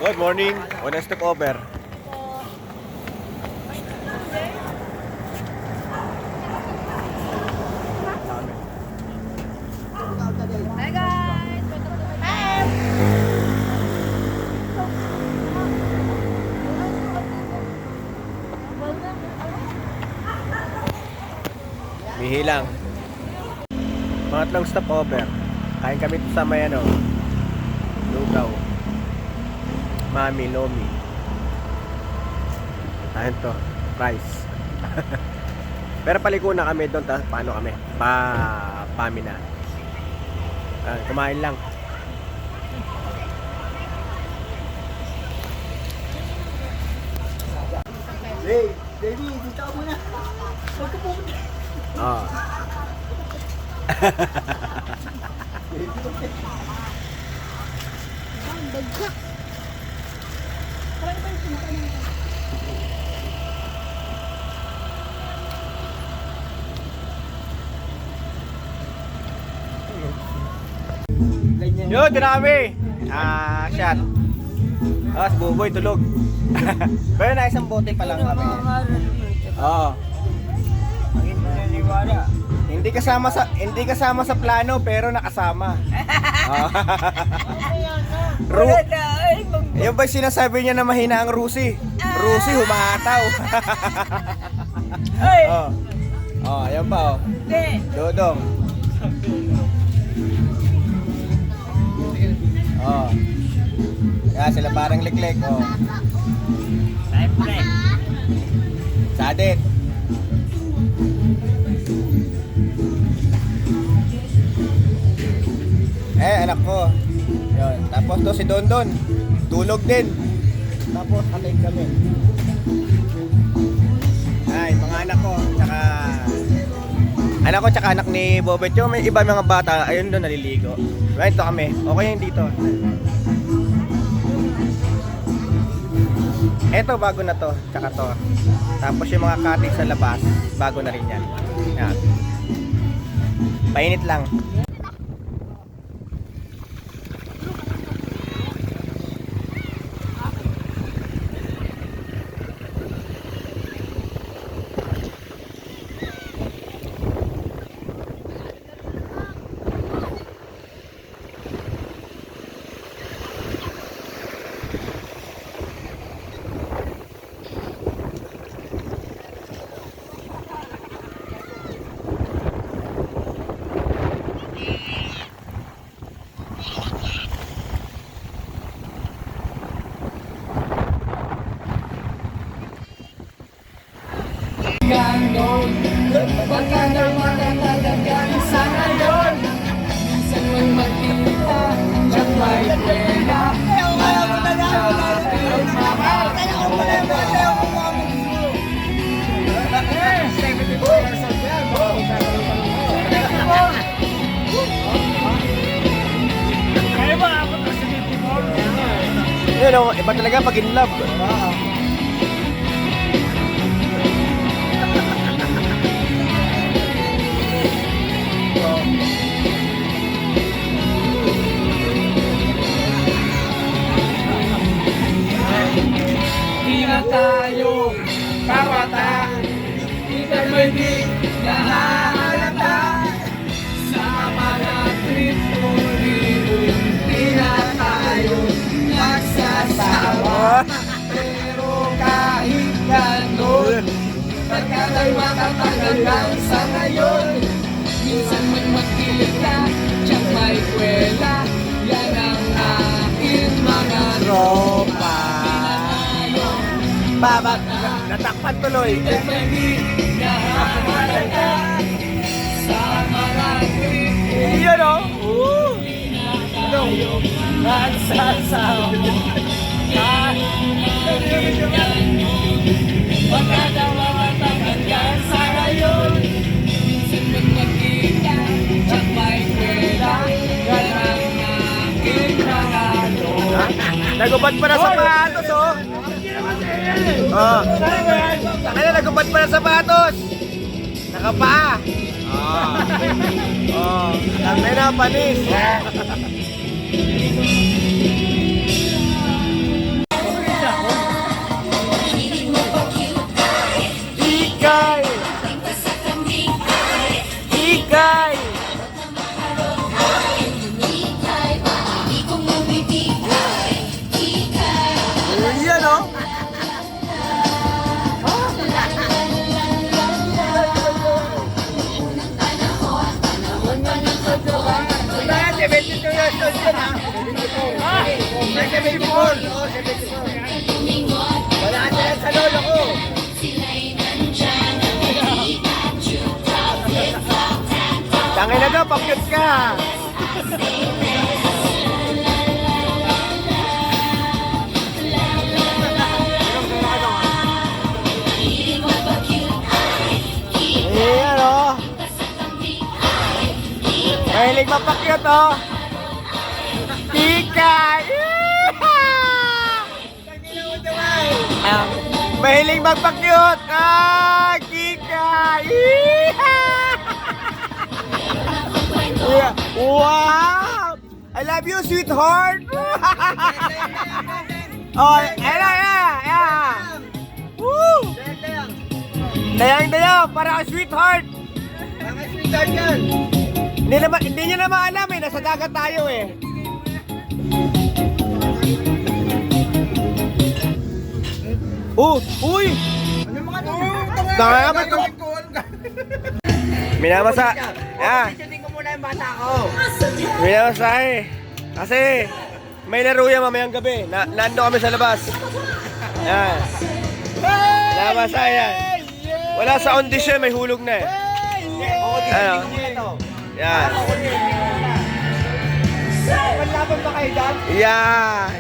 Good morning. Una stopover. Hi guys! Welcome to my Mihilang. Pangatlong stopover. Kain kami sa may lugaw. Mami, Lomi. Ayun to. Rice. Pero paliko na kami doon. Paano kami? Pamina. Kumain lang. Hey, baby, dito ka muna. Huwag ka pumunta. Oh. bagsak! Yun, dinami. Shot. Si Buboy, tulog. Pero na isang bote pa lang kami. Oo. Hindi kasama sa plano pero nakasama. Yung ba sinasabi niya na mahina ang Rusi? Rusi humataw. Ayan pa Dodong. Sila parang liklek. Sadet. Anak ko. Yun. Tapos to si Dondon. Tulog din. Tapos ating kami. Mga anak ko. Tsaka anak ni Bobet. Yung may iba mga bata. Ayun doon naliligo. Ito kami. Okay yung dito. Eto bago na to. Tsaka to. Tapos yung mga cottage sa labas. Bago na rin yan. Yan. Painit lang. Baka na matatalagan sa ngayon. Minsan may makita, siya may pwera. Iba talaga pag in love. Di na tayo kawataan, di na pwede nahalata. Sa mga trip mo rin, di na tayo magsasawa. Pero kahit ganon, pagkata'y matatagalan sa ngayon. Minsan may makita, tiyak may kwela. Yan ang aking mga Tropa. Babat. Natakpan tuloy. Iyan Nagsasawa pagkatawa matanggal sa ngayon. Minsan may makita, tiyak may kwela. Yan ang aking mga Nagubad pa na sapatos, nagubad pa na sapatos. Nakapaa. Tangay na, panis. Sunod yan ha. 74. Oo, 74. Wala ka yan sa lolo ko. Tangin na daw, pakyut ka. Ayan o. Mahilig mapakyut o. Tika! Ah, mahilig magpakyut. Ah, Kika! Yeah. Wow! I love you, sweetheart! Oh, yeah. Woo! Dayang-dayo, para ka sweetheart! Bakit sweetheart yan? Hindi nyo na maalam eh, nasa dagat tayo eh. Uy! Ano mga to? Tama to. Minamasa. Yeah. Sisipin ko muna yung bata ko. Minamasa eh. Kasi may laro yan mamayang gabi. Nando kami sa labas. Yan. Minamasa yan. Wala sa audition, may hulog na eh. Ano? Yan. Panlaban ba kayo dyan? Yan.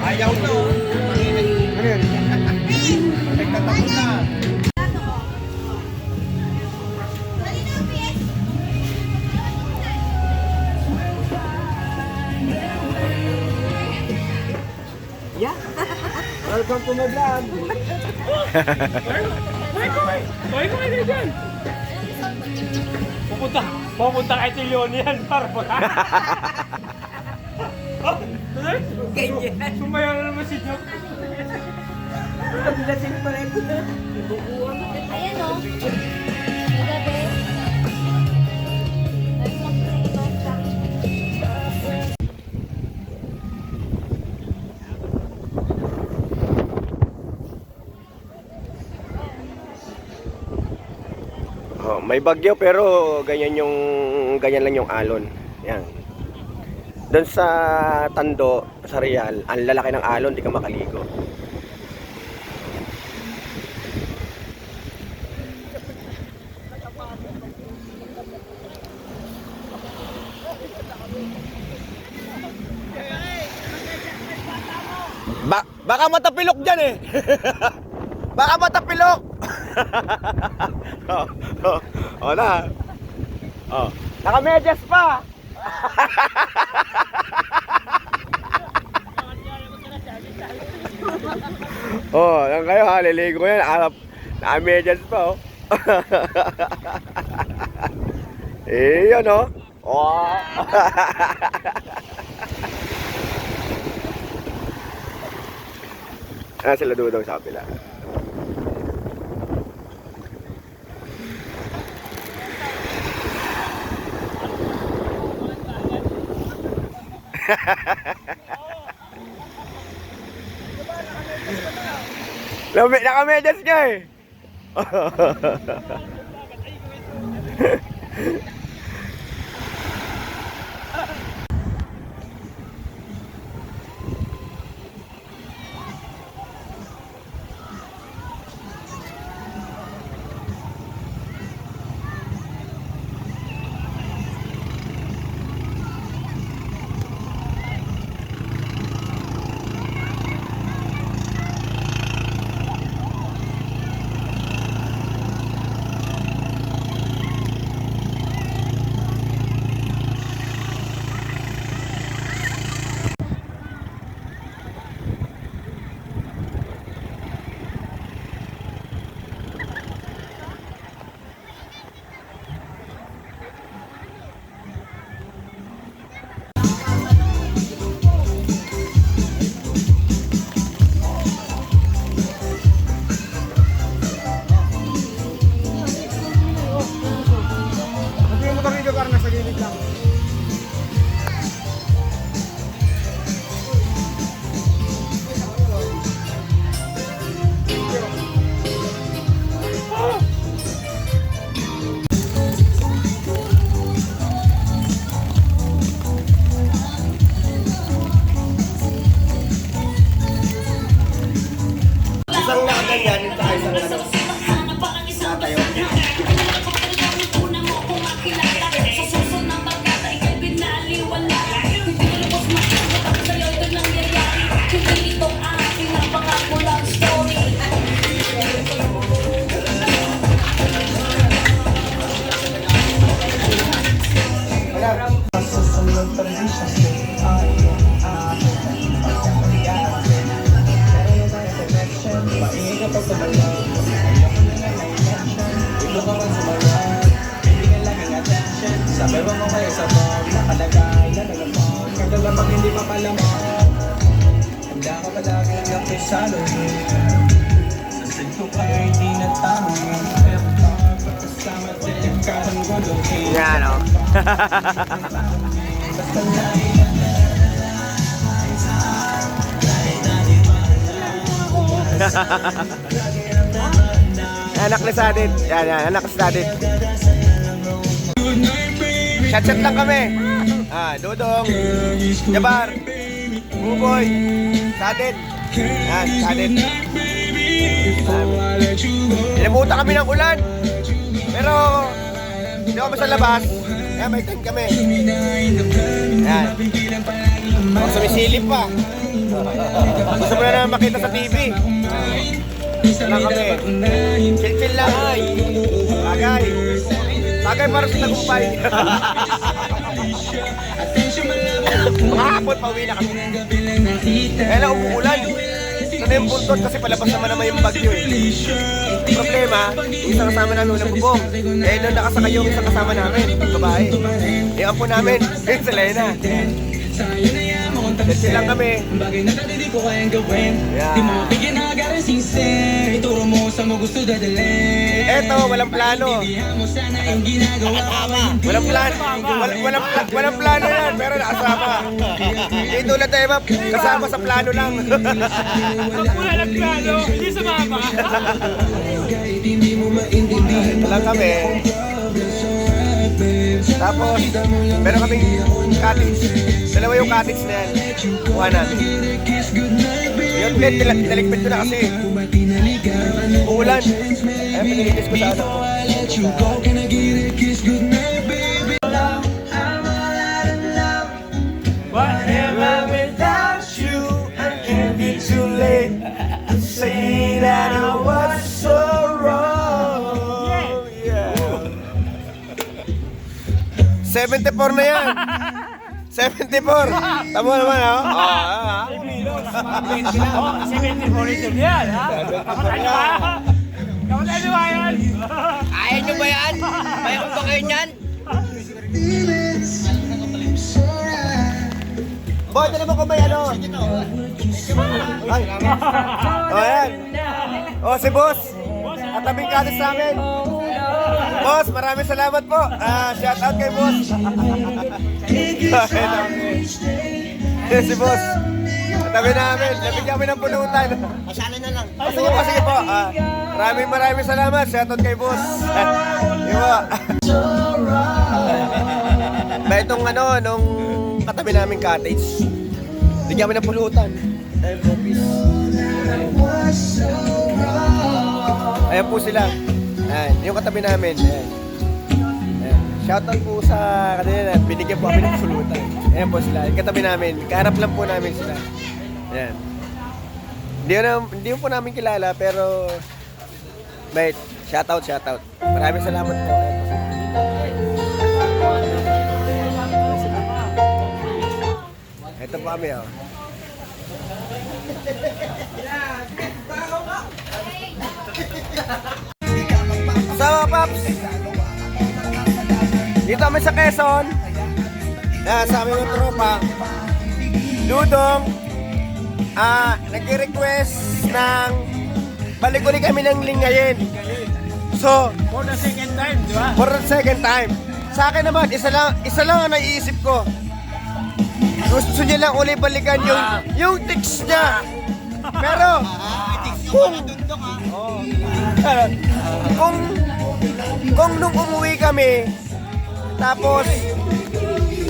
Ayaw na oh. Nagtatakot na. Welcome to my vlog. Boy, ko kayo dyan. Pupunta kay Tilyon yan, para pala. Ganyan. Sumayaw na naman si Joke. Ayan o. Gabi. Oh, may bagyo pero ganyan lang yung alon. Yan. Doon sa Tando, sa Real, ang lalaki ng alon, di ka makaligo. Baka matapilok dyan eh. Baka matapilok. Oh, na. Oh, naka-medyas pa. Oh, yan kayo ha, liligo ko yan. Naka-medyas pa oh. Eh, yun oh. Oh. Sila Dudong sa kapila. Naka-medyas ka eh. Tatayo. Sabi mo kayo sa bag, nakalagay na nalaman. Kagaga pag hindi pa palaman, handa ka palagi ng kapisalo. Sa sento kayo hindi natanong. Pagkasama delikadong gulong. Yan o. Basta lagi Anak ni Sadit. Yan, anak ni Sadit. Chat-chat lang kami. Dudong, Jabar, Buboy, Sadit. Yan, Sadit. Inabutan kami ng ulan. Pero, hindi kami sa labas. Yan, may tent kami. Yan. Kung sumisilip pa. Gusto mo na naman makita sa TV. Lang kami. Chill-chill lang. Bagay. Bagay para sa tagumpay. Makakapon, pauwi na kami. Kaya lang umuulan. Sana yung buntot kasi palabas naman yung bagyo eh. Problema, yung isang kasama namin unang bubong. Eh nung nakasakay yung isang kasama namin, babae. Yung ampo namin, yung sa Lena. Chill lang kami. bagay na dati di ko kayang gawin. Yeah. Di mo bigyan na agaran sincere. Ituro mo sa mo gusto dadalhin. Eto, walang plano. Bigyan mo sana yung ginagawa ko. Walang plano. Walang plano yan, pero nakasama. Hindi tulad tayo ba, kasama sa plano lang. Wala ng plano, hindi sumama. Kahit hindi mo maintindihan. Lang kami. Tapos, meron kaming cottage. Dalawa yung cottage na yan. Kuha namin. Yun, tinaligpit ko na kasi. Uulan. Ay, pinilitis ko sa ano. Whatever without you, I can't be too late to say that I was so wrong. Yeah. 74 na yan. 74. Tama naman, ha? Oh, 74 ito yan, ha? Kapatalo ba? Kapatalo ba yan? Ayaw nyo ba yan? Ayaw ko ba kayo yan? Boy, ito naman kung may ano. Ay. O, yan. O, si Boss. Katabing katis sa amin. Boss, maraming salamat po. Shout out kay Boss. Si Boss. Katabi namin. Nabigyan kami ng pulutan. Masali na lang. Sige po. Maraming salamat. Shout out kay Boss. Iwa. Ba itong ano, nung katabi namin cottage. Bigyan kami ng pulutan. Ayun po, peace. Ayan po sila. Ayan, yung katabi namin. Ayan. Ayan. Shoutout po sa kanila. Binigyan po kami ng pulutan. Ayan po sila. Yung katabi namin. Kaharap lang po namin sila. Ayan. Hindi po namin kilala pero wait, shoutout. Maraming salamat po. Ito po kami, oh. So, Paps, dito kami sa Quezon. Sa aming mga tropa. Dudong, nag-request ng balik-ulit kami ng Lingayen. So, For the second time, di ba? for the second time. Sa akin naman, isa lang ang naiisip ko. Gusto niya lang ulit balikan yung text niya. Pero, kung nung umuwi kami, tapos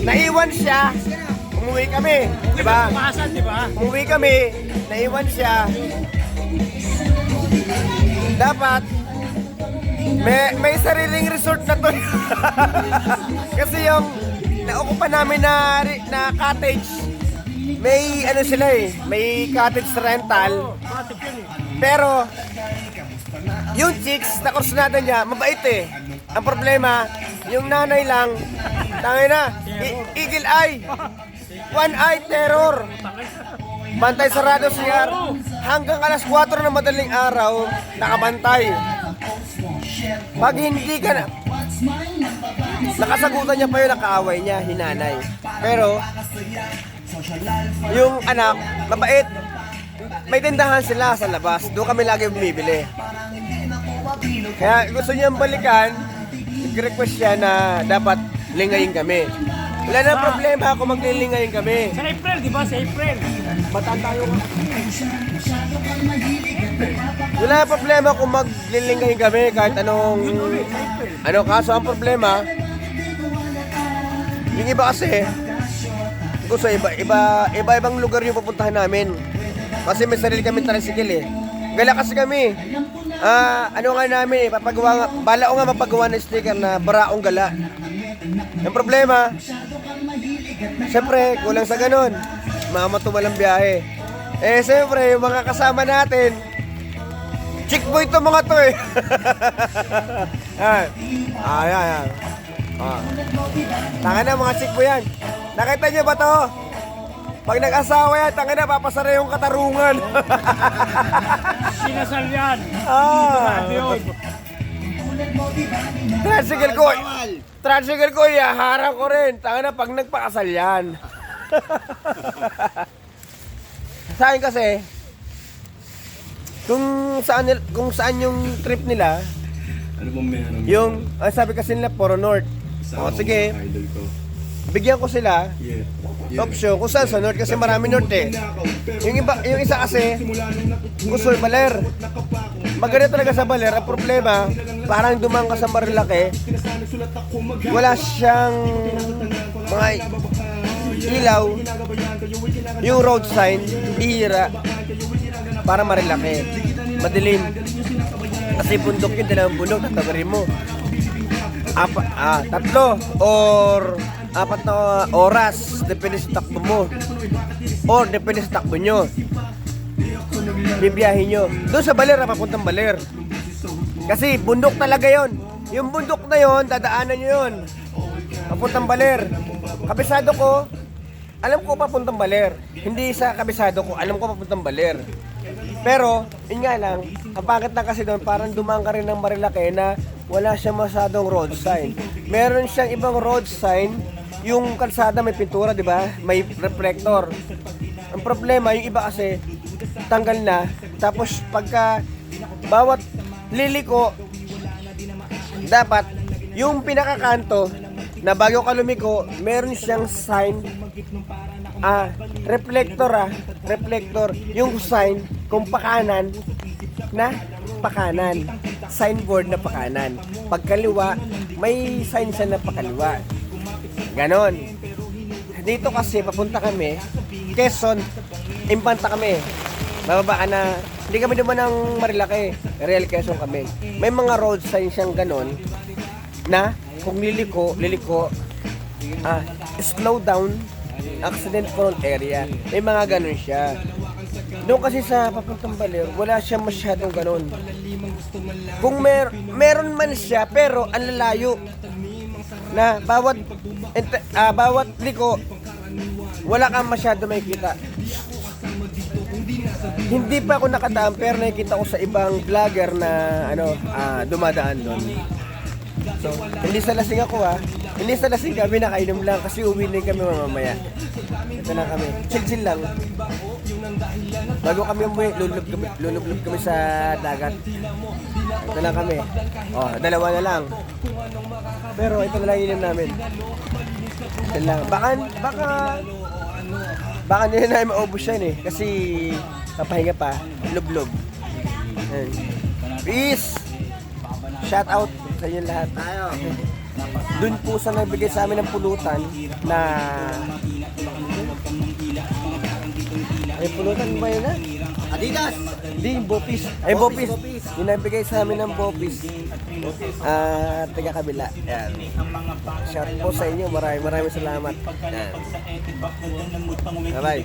naiwan siya, umuwi kami, di ba? Pasan, di ba? Umuwi kami, naiwan siya. dapat may sariling resort na to. Kasi yung naukupan namin na cottage, may ano sila eh, may cottage rental. Pero yung chicks na kursunada niya, mabait eh. Ang problema, yung nanay lang, tangay na, eagle eye, one eye terror. Bantay sarado CR. Hanggang alas 4 ng madaling araw, nakabantay. Pag hindi ka na, nakasagutan niya pa yung nakaaway niya, hinanay. Pero, yung anak, mabait. May tindahan sila sa labas. Doon kami lagi bumibili. Kaya gusto niyang balikan, nag-request siya na dapat lingayin kami. Wala na problema kung maglilingayin kami. Sa April, di ba? Sa April. Bataan tayo. Wala na problema kung maglilingayin kami kahit anong kaso. Ang problema, yung iba kasi gusto iba-ibang lugar yung pupuntahan namin. Kasi may sarili kami tricycle eh. Gala kasi kami. Ano nga namin eh, bala ko nga mapagawa ng sticker na Baraong Gala. Ang problema, siyempre, kulang sa ganun. Mamatumal ang biyahe. Eh, siyempre, yung mga kasama natin, chick boy to mga to eh. Ayan. Tanga na mga chick boy yan. Nakita niyo ba to? Pag nag-asawa yan, tanga na, papasara yung katarungan. Sinasal yan. Yun. Tricycle ko, ihaharang ko rin. Tanga na, pag nagpakasal yan. Sa akin kasi, kung saan yung trip nila, Ano bang meron? yung, sabi kasi nila, Poro North. O, sige, Idol ko. bigyan ko sila Yeah. option kung saan sa North kasi marami North eh. Yung isa kasi, gusto yung Baler. Maganda talaga sa Baler. Ang problema, parang dumang ka sa Marilake, wala siyang mga ilaw, yung road sign, ihira, para Marilake. Madilim. Kasi bundok yun, dalawang bundok, tatabarin mo. 3 or 4 na oras, depende sa takbo mo. Or depende sa takbo nyo. Bibiyahin nyo. Doon sa Baler, papuntang Baler. Kasi bundok talaga yon. Yung bundok na yon, dadaanan nyo yun. Papuntang Baler. Kabisado ko, alam ko papuntang Baler. Hindi sa kabisado ko, alam ko papuntang Baler. Pero, yun nga lang, ang pangit na kasi doon, parang dumaan ka rin ng Marilake na wala siya masyadong road sign. Meron siyang ibang road sign, yung kalsada may pintura, di ba? May reflector. Ang problema, yung iba kasi, tanggal na. Tapos, pagka bawat liliko, dapat, yung pinakakanto, na bago ka lumiko, meron siyang sign, reflector, yung sign, kung pakanan, na pakanan. Signboard na pakanan. Pagkaliwa, may sign siya na pakaliwa. Ganon. Dito kasi, papunta kami, Quezon, Impanta kami. Bababa ka na, hindi kami naman ng Marilake, Real Quezon kami. May mga road sign siyang ganon, na kung liliko, slow down, accident prone area. May mga ganon siya. Doon kasi sa papuntang Baler, wala siya masyadong ganon. Kung meron man siya, pero ang lalayo na bawat liko, wala kang masyado makikita. Hindi pa ako nakadaan, pero nakikita ko sa ibang vlogger na dumadaan doon. So, hindi sa lasing ako Hindi sa lasing kami, nakainom lang kasi uwi na kami mamaya. Ito na kami. Chill lang. Bago kami umuwi, lulublob kami sa dagat. Ito na kami. Dalawa na lang. Pero ito na lang inom namin. Ito lang. Baka hindi na namin maubos yan eh. Kasi papahinga pa. Lublob. Peace! Shout out sa inyo lahat. Doon po sa nagbigay sa amin ng pulutan na... Ay, pulutan ba yun Adidas. Hindi, yung Bopis. Ay, Bopis. Bopis. Yung nabigay sa amin ng Bopis. Taga kabila. Yan. Shout po sa inyo. Maraming salamat. Yan. Bye-bye.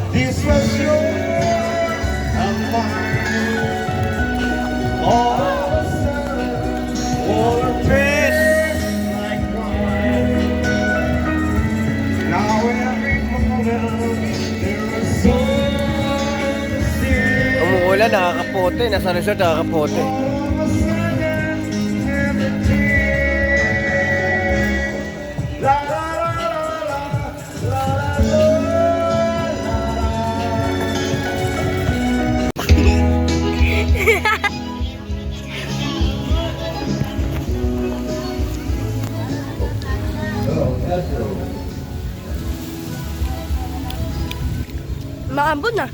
This was your and mine. All of a sudden, all of this like wine. Now every moment there is something to see. Umuulan, nakakapote. Nasa resort, nakakapote. All of a sudden, everything. La la la la la la la. Maambon na.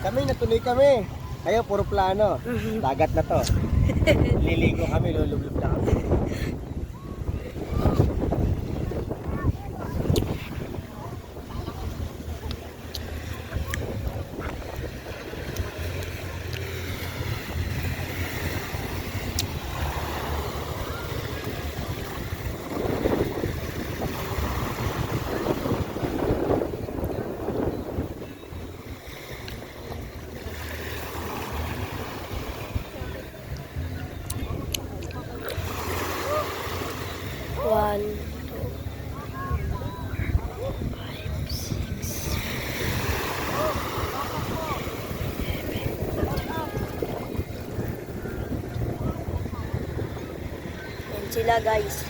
Kami, natuloy kami. Kayo, puro plano. Dagat na to. Liligo kami, lulublob na kami. One. Yan sila guys.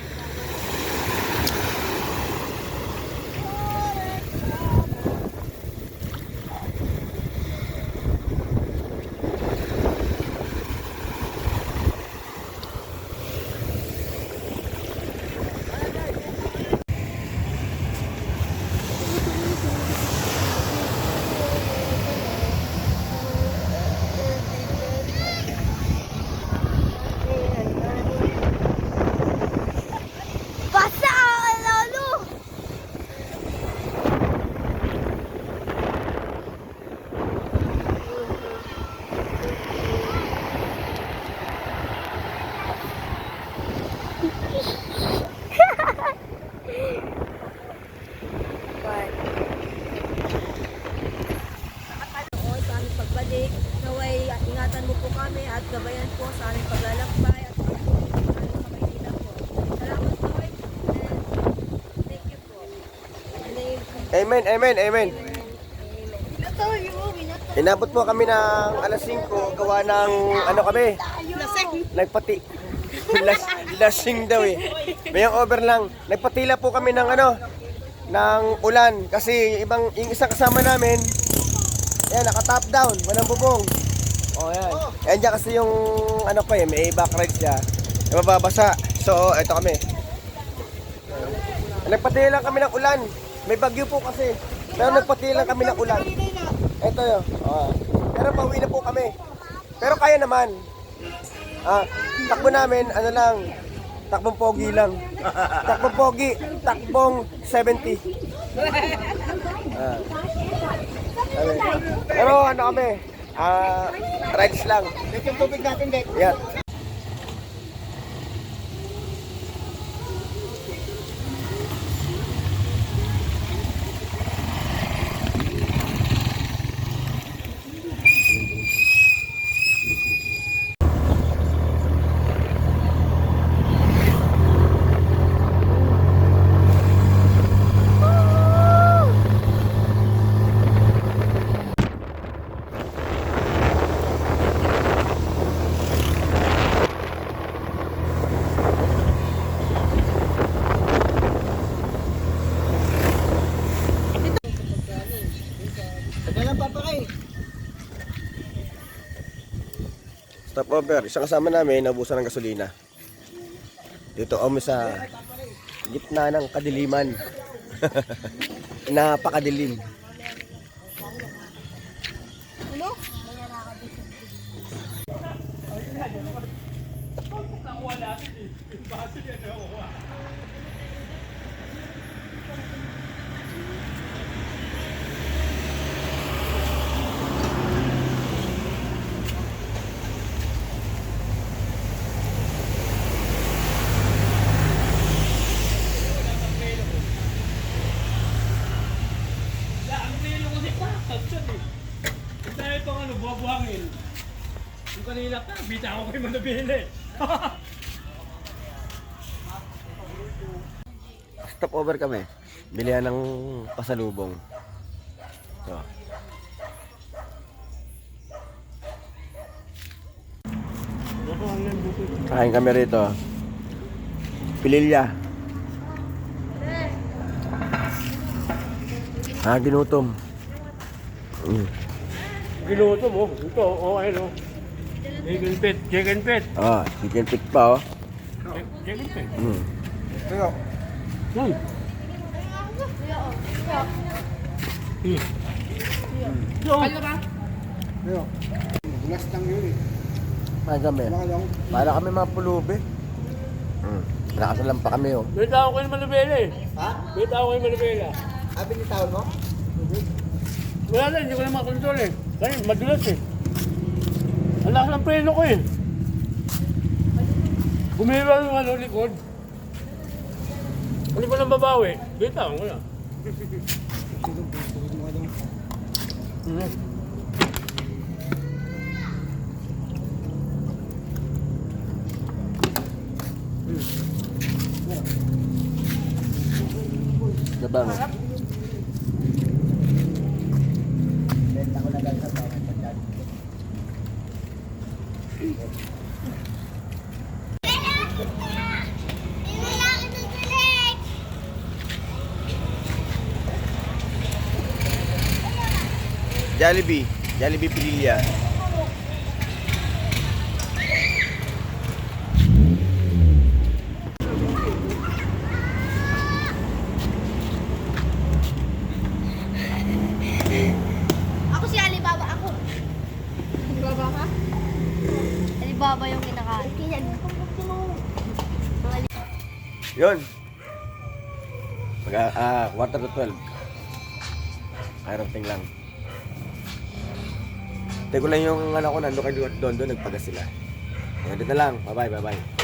Basta lalo. Sa aming pagbalik, naway ingatan mo po kami at gabayan po sa aming paglalakbay at pagpupunta sa Maynila po. Salamat po and thank you po. And then, Amen, amen, amen. amen. Inabot po kami ng alas 5, gawa ng ano kami? Nagpati. Lasing daw eh. Mayang over lang. Nagpatila po kami ng ano, ng ulan. Kasi yung isang kasama namin, ayan, naka-top down, walang bubong. O, yan. Ayan dyan kasi yung ano ko eh, may back ride siya. May mababasa. So, eto kami. Nagpatila lang kami ng ulan. May bagyo po kasi. Pero nagpatila lang kami ng ulan. Ito yun. Pero pauwi na po kami. Pero kaya naman. Takbo namin, ano lang, takbong pogi lang. Takbong pogi, takbong 70. Pero ano kami, rides lang. Ito yung tubig natin, Dek. Yeah. Tagal lang papakay. Stopover, isang kasama namin, naubusan ng gasolina. Dito kami sa gitna ng kadiliman. Napakadilim. Ano? Ang relo ko si Pakag siya eh. Yung tayo itong ano, buwag-buhangin. Yung kanina ka, bita ako kay Manabili. Stop over kami. Bilihan ng pasalubong. So. Kain kami rito. Pililya. Ginutom. Ginuto mo. Ito, okay no. Chicken pit, chicken pit. Chicken feet pa oh. Chicken pit. Pero, Hmm. Doon. pero, gulas lang yun eh. Kain kami. Wala lang. Para kami mga pulubi. Nakasalam pa kami oh. Bita ako kay Manabili. Ha? Bita ako kay Manabili. Abi ni tawon mo? Wala na, hindi ko na makontrol eh. Kasi madulas eh. Ang lakas ng preno ko eh. Bumira yung ano, likod. Hindi ko lang babawi. Bita ako na. Diba mo? Benta ko na lang sa tawon pagkat. Jollibee. Jollibee Pililya. Ako si Alibaba, ako. Alibaba ka? Alibaba yung kinakain. Kaya Yun. Quarter to 12. Karating lang. Teko lang yung ano ko, nandun kayo doon, nagpagas sila. Ganito na lang. Bye-bye, bye-bye.